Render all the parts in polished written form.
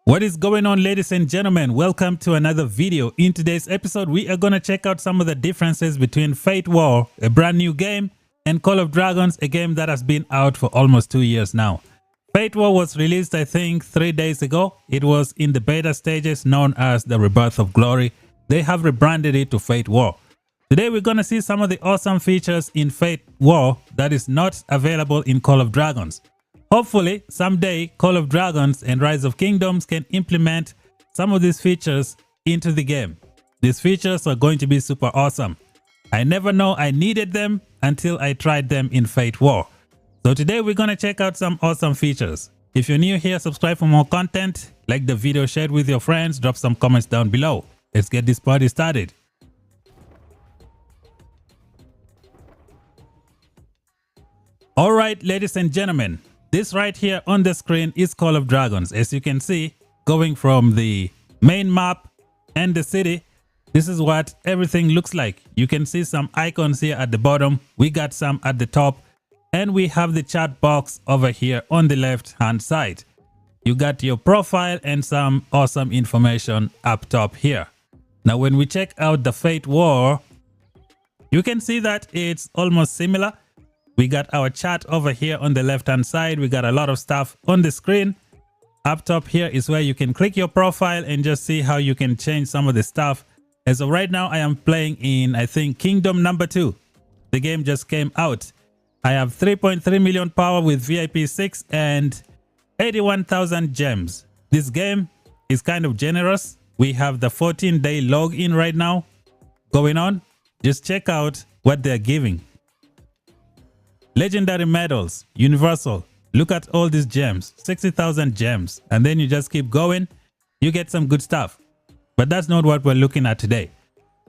What is going on, ladies and gentlemen? Welcome to another video. In today's episode, we are going to check out some of the differences between Fate War, a brand new game, and Call of Dragons, a game that has been out for almost 2 years now. Fate War was released, I think, 3 days ago. It was in the beta stages known as the Rebirth of Glory. They have rebranded it to Fate War. Today, we're going to see some of the awesome features in Fate War that is not available in Call of Dragons. Hopefully, someday, Call of Dragons and Rise of Kingdoms can implement some of these features into the game. These features are going to be super awesome. I never know I needed them until I tried them in Fate War. So today we're going to check out some awesome features. If you're new here, subscribe for more content, like the video, share it with your friends, drop some comments down below. Let's get this party started. Alright, ladies and gentlemen. This right here on the screen is Call of Dragons. As you can see, going from the main map and the city, this is what everything looks like. You can see some icons here at the bottom. We got some at the top. And we have the chat box over here on the left hand side. You got your profile and some awesome information up top here. Now, when we check out the Fate War, you can see that it's almost similar. We got our chat over here on the left hand side. We got a lot of stuff on the screen. Up top here is where you can click your profile and just see how you can change some of the stuff. As of right now, I am playing in, I think, Kingdom number 2. The game just came out. I have 3.3 million power with VIP 6 and 81,000 gems. This game is kind of generous. We have the 14-day login right now going on. Just check out what they're giving. Legendary medals, universal. Look at all these gems, 60,000 gems. And then you just keep going. You get some good stuff. But that's not what we're looking at today.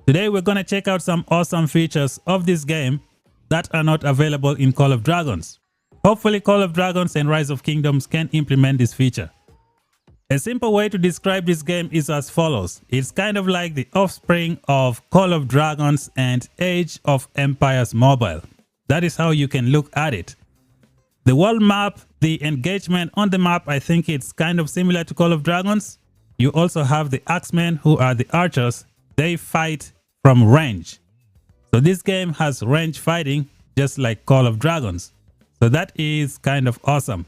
Today, we're going to check out some awesome features of this game that are not available in Call of Dragons. Hopefully, Call of Dragons and Rise of Kingdoms can implement this feature. A simple way to describe this game is as follows. It's kind of like the offspring of Call of Dragons and Age of Empires Mobile. That is how you can look at it. The world map, the engagement on the map, I think it's kind of similar to Call of Dragons. You also have the axemen, who are the archers. They fight from range. So this game has range fighting just like Call of Dragons. So that is kind of awesome.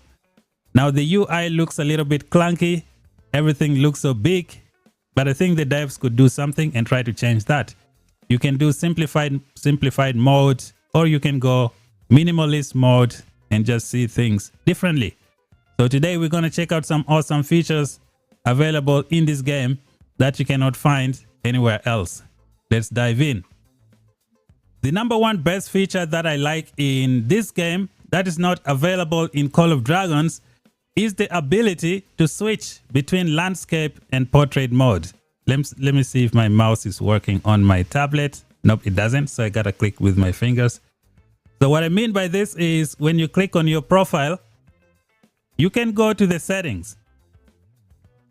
Now the UI looks a little bit clunky. Everything looks so big. But I think the devs could do something and try to change that. You can do simplified mode, or you can go minimalist mode and just see things differently. So today we're going to check out some awesome features available in this game that you cannot find anywhere else. Let's dive in. The number one best feature that I like in this game that is not available in Call of Dragons is the ability to switch between landscape and portrait mode. Let me see if my mouse is working on my tablet. Nope, it doesn't. So I gotta click with my fingers. So what I mean by this is when you click on your profile, you can go to the settings.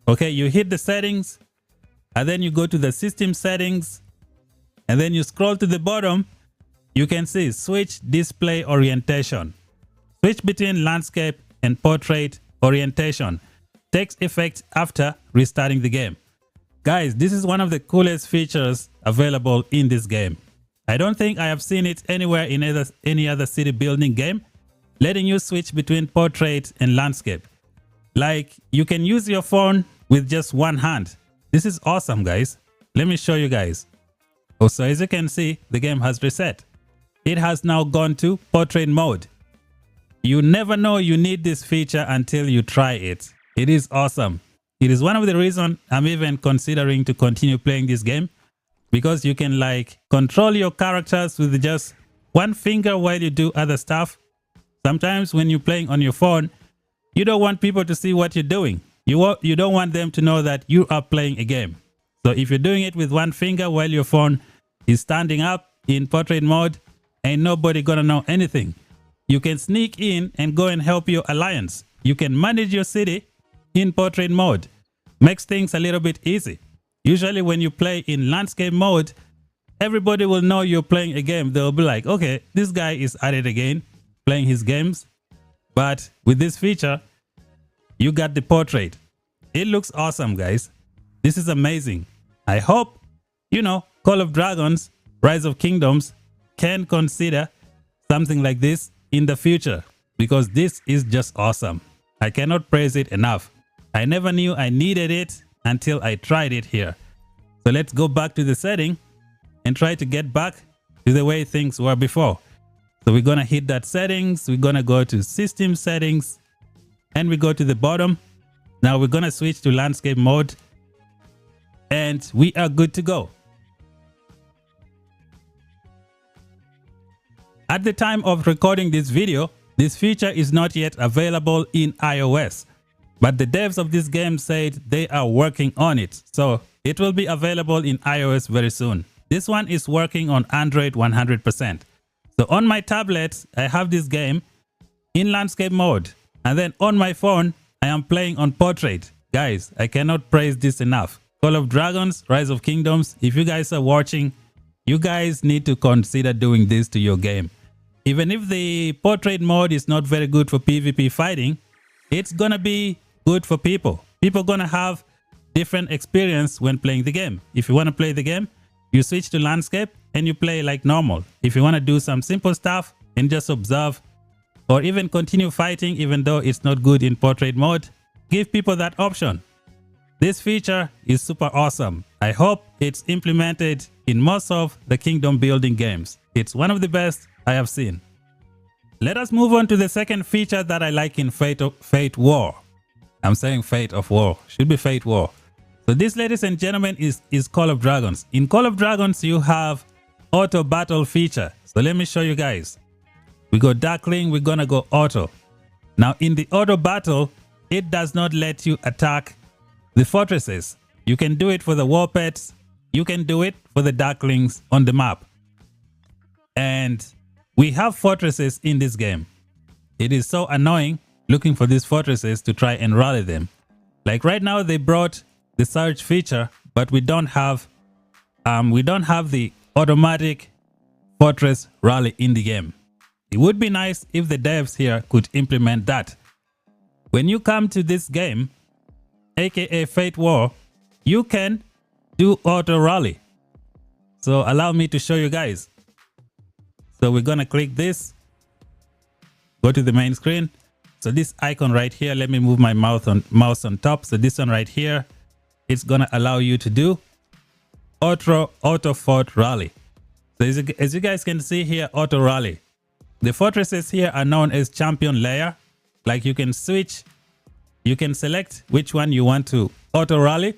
Okay, you hit the settings and then you go to the system settings and then you scroll to the bottom. You can see switch display orientation. Switch between landscape and portrait orientation. Takes effect after restarting the game. Guys, this is one of the coolest features available in this game. I don't think I have seen it anywhere in any other city building game, letting you switch between portrait and landscape. Like, you can use your phone with just one hand. This is awesome, guys. Let me show you guys. Also, as you can see, the game has reset. It has now gone to portrait mode. You never know you need this feature until you try it. It is awesome. It is one of the reasons I'm even considering to continue playing this game, because you can like control your characters with just one finger while you do other stuff. Sometimes when you're playing on your phone, you don't want people to see what you're doing. You don't want them to know that you are playing a game. So if you're doing it with one finger while your phone is standing up in portrait mode, ain't nobody gonna know anything. You can sneak in and go and help your alliance. You can manage your city in portrait mode. Makes things a little bit easy. Usually when you play in landscape mode, everybody will know you're playing a game. They'll be like, okay, this guy is at it again, playing his games. But with this feature, you got the portrait. It looks awesome, guys. This is amazing. I hope, Call of Dragons, Rise of Kingdoms can consider something like this in the future, because this is just awesome. I cannot praise it enough. I never knew I needed it until I tried it here. So let's go back to the setting and try to get back to the way things were before. So we're going to hit that settings. We're going to go to system settings and we go to the bottom. Now we're going to switch to landscape mode and we are good to go. At the time of recording this video, this feature is not yet available in iOS, but the devs of this game said they are working on it. So it will be available in iOS very soon. This one is working on Android 100%. So on my tablet, I have this game in landscape mode. And then on my phone, I am playing on portrait. Guys, I cannot praise this enough. Call of Dragons, Rise of Kingdoms. If you guys are watching, you guys need to consider doing this to your game. Even if the portrait mode is not very good for PvP fighting, it's gonna be good for people. People gonna have different experience when playing the game. If you want to play the game, you switch to landscape and you play like normal. If you want to do some simple stuff and just observe or even continue fighting even though it's not good in portrait mode, give people that option. This feature is super awesome. I hope it's implemented in most of the kingdom building games. It's one of the best I have seen. Let us move on to the second feature that I like in Fate War. I'm saying Fate of War. Should be Fate War. So this, ladies and gentlemen, is Call of Dragons. In Call of Dragons, you have auto battle feature. So let me show you guys. We go Darkling, we're gonna go auto. Now in the auto battle, it does not let you attack the fortresses. You can do it for the war pets. You can do it for the Darklings on the map. And we have fortresses in this game. It is so annoying looking for these fortresses to try and rally them. Like right now they brought the search feature, but we don't have the automatic fortress rally in the game. It would be nice if the devs here could implement that. When you come to this game, aka Fate War, you can do auto rally. So allow me to show you guys. So we're gonna click this, go to the main screen. So this icon right here, let me move my mouse on top. So this one right here, it's gonna allow you to do auto fort rally. So as you guys can see here, auto rally. The fortresses here are known as champion layer. Like you can switch, you can select which one you want to auto rally,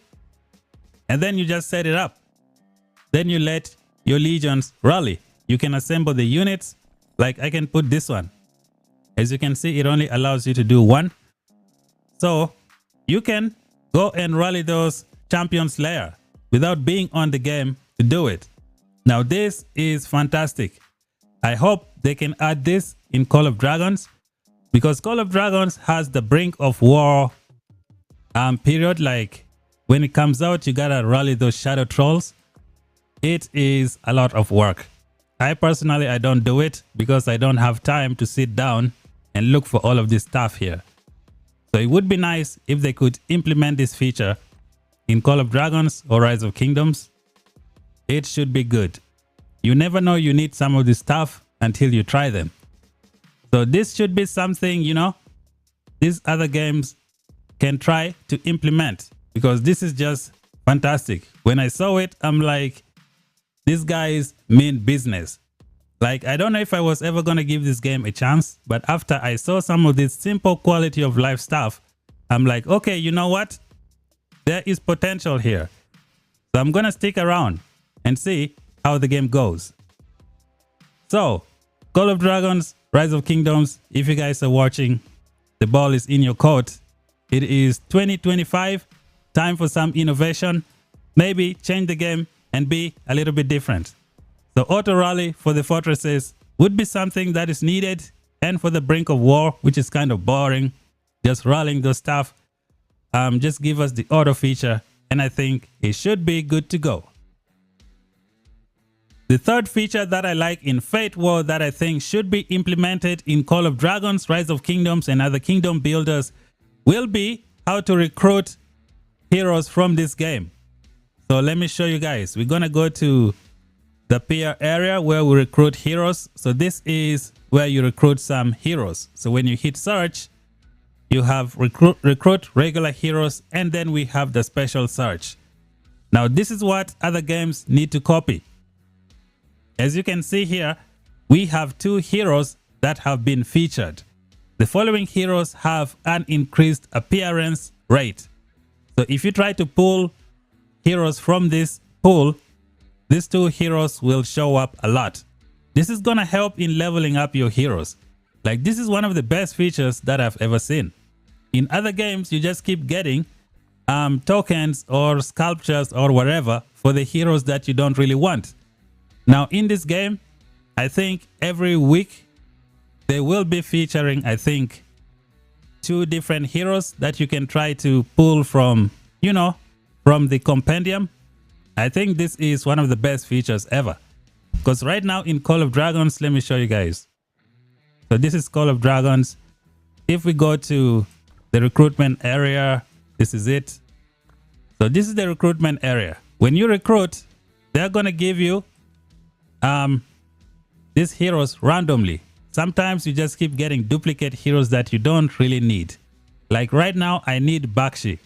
and then you just set it up. Then you let your legions rally. You can assemble the units. Like I can put this one. As you can see, it only allows you to do one. So you can go and rally those champions layer without being on the game to do it. Now this is fantastic. I hope they can add this in Call of Dragons, because Call of Dragons has the brink of war period. Like when it comes out, you gotta rally those shadow trolls. It is a lot of work. I personally, I don't do it because I don't have time to sit down and look for all of this stuff here. So it would be nice if they could implement this feature in Call of Dragons or Rise of Kingdoms. It should be good. You never know you need some of this stuff until you try them. So this should be something, these other games can try to implement, because this is just fantastic. When I saw it, I'm like, these guys mean business. Like, I don't know if I was ever going to give this game a chance, but after I saw some of this simple quality of life stuff, I'm like, okay, you know what? There is potential here. So I'm going to stick around and see how the game goes. So, Call of Dragons, Rise of Kingdoms, if you guys are watching, the ball is in your court. It is 2025, time for some innovation. Maybe change the game and be a little bit different. So auto rally for the fortresses would be something that is needed, and for the brink of war, which is kind of boring, just rallying those stuff, just give us the auto feature, and I think it should be good to go. The third feature that I like in Fate War that I think should be implemented in Call of Dragons, Rise of Kingdoms, and other kingdom builders will be how to recruit heroes from this game. So let me show you guys. We're gonna go to the peer area where we recruit heroes. So this is where you recruit some heroes. So when you hit search, you have recruit regular heroes, and then we have the special search. Now this is what other games need to copy. As you can see here, we have 2 heroes that have been featured. The following heroes have an increased appearance rate. So if you try to pull heroes from this pool, these 2 heroes will show up a lot. This is gonna help in leveling up your heroes. Like, this is one of the best features that I've ever seen. In other games, you just keep getting tokens or sculptures or whatever for the heroes that you don't really want. Now in this game, I think every week they will be featuring, I think, 2 different heroes that you can try to pull from, you know, from the compendium. I think this is one of the best features ever. Because right now in Call of Dragons, let me show you guys. So this is Call of Dragons. If we go to the recruitment area, this is it. So this is the recruitment area. When you recruit, they're going to give you these heroes randomly. Sometimes you just keep getting duplicate heroes that you don't really need. Like right now, I need Bakshi.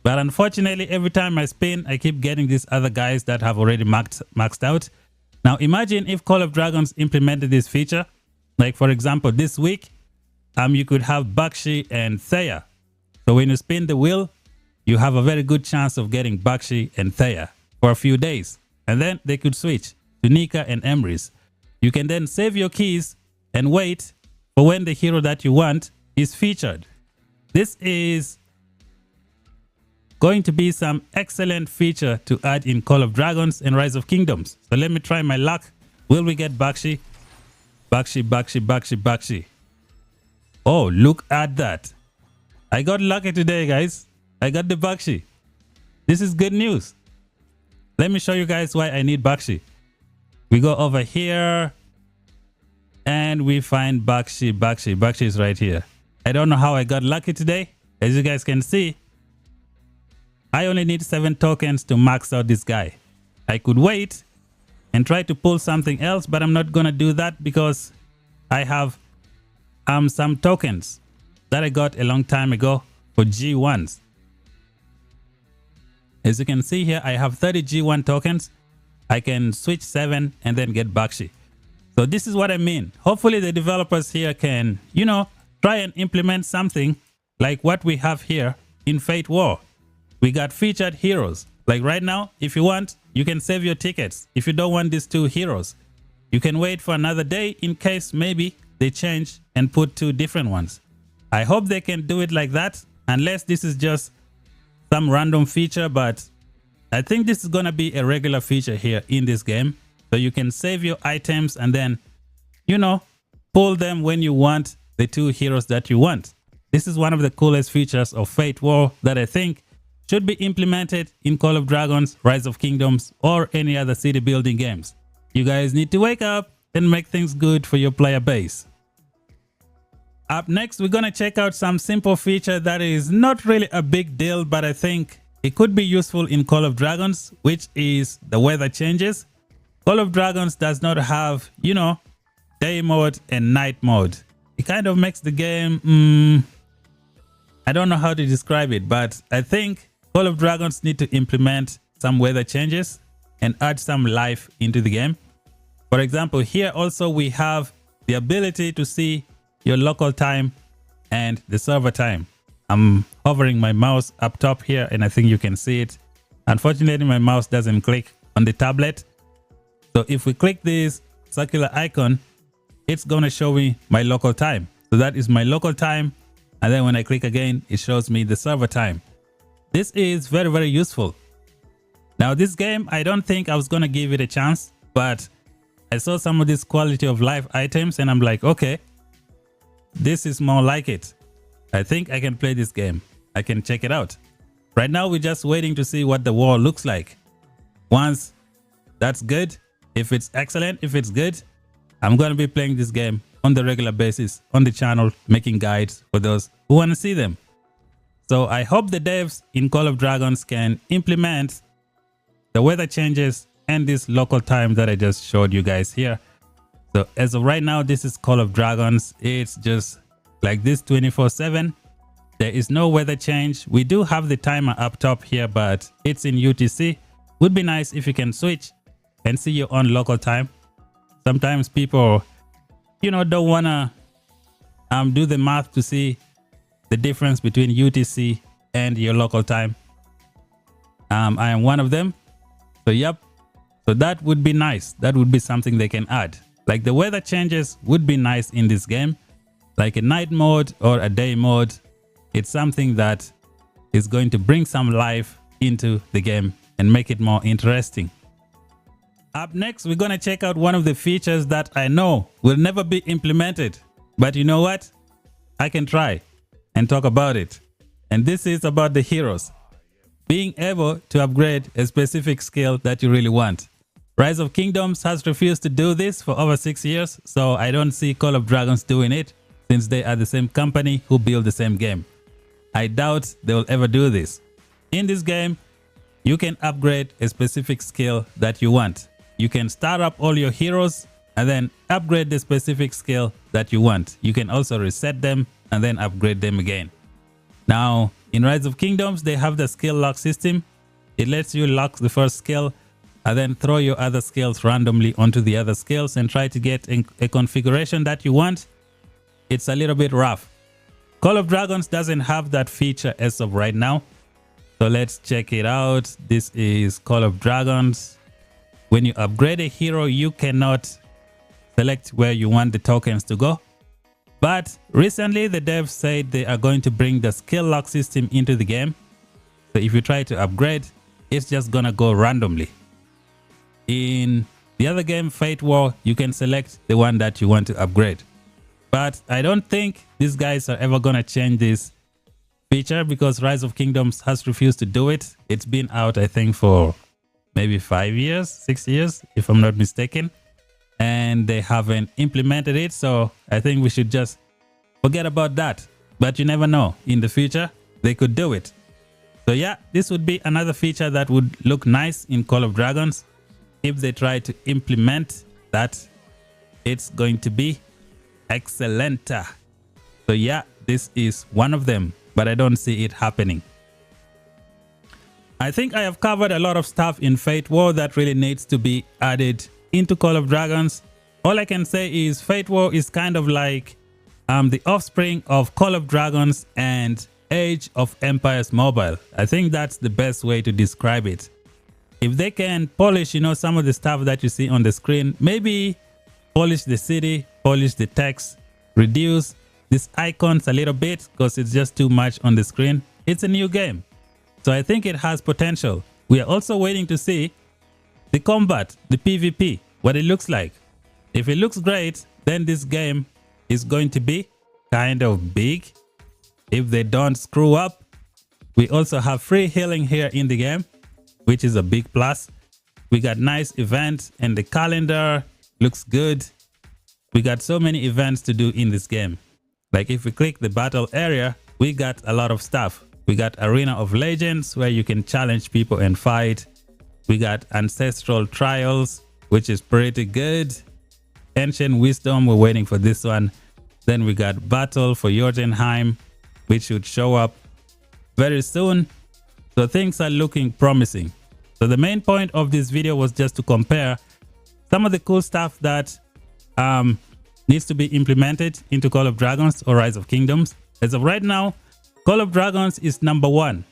But unfortunately, every time I spin, I keep getting these other guys that have already maxed out. Now imagine if Call of Dragons implemented this feature. Like for example, this week, you could have Bakshi and Thea. So when you spin the wheel, you have a very good chance of getting Bakshi and Thea for a few days. And then they could switch to Nika and Emrys. You can then save your keys and wait for when the hero that you want is featured. This is going to be some excellent feature to add in Call of Dragons and Rise of Kingdoms. So let me try my luck. Will we get Bakshi? Bakshi, Bakshi, Bakshi, Bakshi. Oh, look at that. I got lucky today, guys. I got the Bakshi. This is good news. Let me show you guys why I need Bakshi. We go over here and we find Bakshi. Bakshi is right here. I don't know how I got lucky today. As you guys can see, I only need 7 tokens to max out this guy. I could wait and try to pull something else, but I'm not gonna do that because I have some tokens that I got a long time ago for G1s. As you can see here, I have 30 G1 tokens. I can switch 7 and then get Bakshi. So this is what I mean. Hopefully the developers here can, you know, try and implement something like what we have here in Fate War. We got featured heroes. Like right now, if you want, you can save your tickets. If you don't want these 2 heroes, you can wait for another day in case maybe they change and put 2 different ones. I hope they can do it like that, unless this is just some random feature, but I think this is gonna be a regular feature here in this game. So you can save your items and then, you know, pull them when you want the 2 heroes that you want. This is one of the coolest features of Fate War that I think should be implemented in Call of Dragons, Rise of Kingdoms, or any other city building games. You guys need to wake up and make things good for your player base. Up next, we're gonna check out some simple feature that is not really a big deal, but I think it could be useful in Call of Dragons, which is the weather changes. Call of Dragons does not have, you know, day mode and night mode. It kind of makes the game, I don't know how to describe it, but I think Call of Dragons need to implement some weather changes and add some life into the game. For example, here also we have the ability to see your local time and the server time. I'm hovering my mouse up top here and I think you can see it. Unfortunately, my mouse doesn't click on the tablet. So if we click this circular icon, it's going to show me my local time. So that is my local time. And then when I click again, it shows me the server time. This is very, very useful. Now this game, I don't think I was going to give it a chance, but I saw some of this quality of life items and I'm like, okay, this is more like it. I think I can play this game. I can check it out. Right now, we're just waiting to see what the war looks like. Once that's good, if it's excellent, if it's good, I'm going to be playing this game on the regular basis on the channel, making guides for those who want to see them. So I hope the devs in Call of Dragons can implement the weather changes and this local time that I just showed you guys here. So as of right now, this is Call of Dragons. It's just like this 24/7. There is no weather change. We do have the timer up top here, but it's in UTC. Would be nice if you can switch and see your own local time. Sometimes people, don't wanna do the math to see the difference between UTC and your local time. I am one of them. So yep. So that would be nice. That would be something they can add. Like the weather changes would be nice in this game. Like a night mode or a day mode. It's something that is going to bring some life into the game and make it more interesting. Up next, we're going to check out one of the features that I know will never be implemented. But you know what? I can try and talk about it. And this is about the heroes. Being able to upgrade a specific skill that you really want. Rise of Kingdoms has refused to do this for over 6 years, so I don't see Call of Dragons doing it since they are the same company who build the same game. I doubt they will ever do this. In this game, you can upgrade a specific skill that you want. You can start up all your heroes and then upgrade the specific skill that you want. You can also reset them and then upgrade them again. Now, in Rise of Kingdoms, they have the skill lock system. It lets you lock the first skill and then throw your other skills randomly onto the other skills and try to get a configuration that you want. It's a little bit rough. Call of Dragons doesn't have that feature as of right now. So let's check it out. This is Call of Dragons. When you upgrade a hero, you cannot select where you want the tokens to go. But recently, the devs said they are going to bring the skill lock system into the game. So if you try to upgrade, it's just gonna go randomly. In the other game, Fate War, you can select the one that you want to upgrade. But I don't think these guys are ever gonna change this feature because Rise of Kingdoms has refused to do it. It's been out, I think, for maybe 5 years, 6 years, if I'm not mistaken. And they haven't implemented it, so I think we should just forget about that. But you never know, in the future they could do it. So yeah, this would be another feature that would look nice in Call of Dragons. If they try to implement that, it's going to be excellent. So yeah, this is one of them, but I don't see it happening. I think I have covered a lot of stuff in Fate War that really needs to be added into Call of Dragons. All I can say is Fate War is kind of like the offspring of Call of Dragons and Age of Empires Mobile. I think that's the best way to describe it. If they can polish, some of the stuff that you see on the screen, maybe polish the city, polish the text, reduce these icons a little bit because it's just too much on the screen. It's a new game. So I think it has potential. We are also waiting to see the combat, the PvP, what it looks like. If it looks great, then this game is going to be kind of big. If they don't screw up, we also have free healing here in the game, which is a big plus. We got nice events and the calendar looks good. We got so many events to do in this game. Like if we click the battle area, we got a lot of stuff. We got Arena of Legends where you can challenge people and fight. We got Ancestral Trials, which is pretty good. Ancient Wisdom, we're waiting for this one. Then we got Battle for Jotunheim, which should show up very soon. So things are looking promising. So the main point of this video was just to compare some of the cool stuff that needs to be implemented into Call of Dragons or Rise of Kingdoms. As of right now, Call of Dragons is #1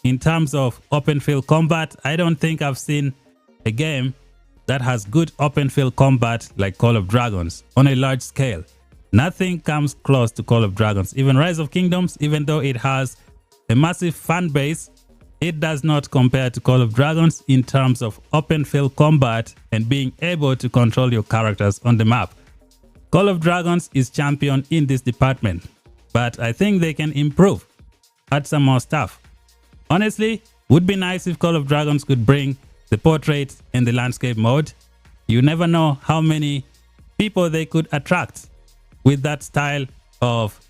in terms of open field combat. I don't think I've seen a game that has good open field combat like Call of Dragons on a large scale. Nothing comes close to Call of Dragons. Even Rise of Kingdoms, even though it has a massive fan base, it does not compare to Call of Dragons in terms of open field combat and being able to control your characters on the map. Call of Dragons is champion in this department, but I think they can improve, add some more stuff. Honestly, would be nice if Call of Dragons could bring the portrait and the landscape mode. You never know how many people they could attract with that style of,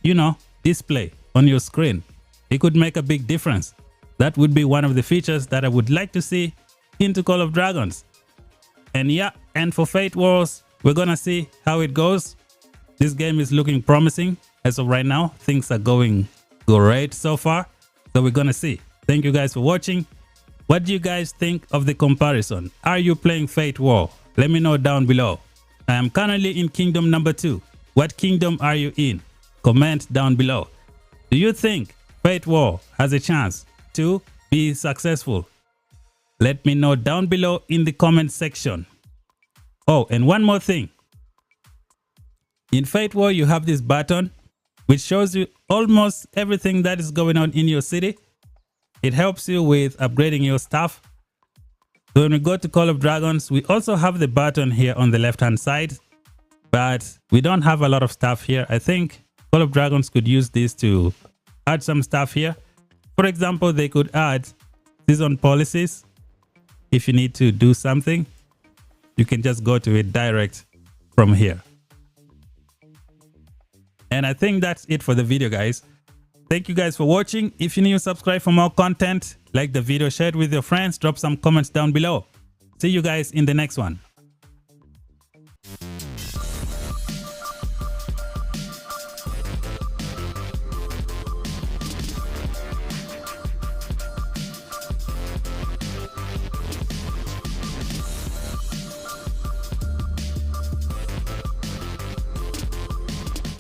display on your screen. it could make a big difference. That would be one of the features that I would like to see into Call of Dragons. And yeah, and for Fate Wars, we're gonna see how it goes. This game is looking promising as of right now. Things are going great so far. So we're gonna see. Thank you guys for watching. What do you guys think of the comparison? Are you playing Fate War? Let me know down below. I am currently in Kingdom number 2. What kingdom are you in? Comment down below. Do you think Fate War has a chance to be successful? Let me know down below in the comment section. Oh, and one more thing. In Fate War, you have this button which shows you almost everything that is going on in your city. It helps you with upgrading your stuff. So when we go to Call of Dragons, we also have the button here on the left hand side, but we don't have a lot of stuff here. I think Call of Dragons could use this to add some stuff here. For example, they could add season policies. If you need to do something, you can just go to it direct from here. And I think that's it for the video, guys. Thank you guys for watching. If you're new, subscribe for more content. Like the video, share it with your friends, drop some comments down below. See you guys in the next one.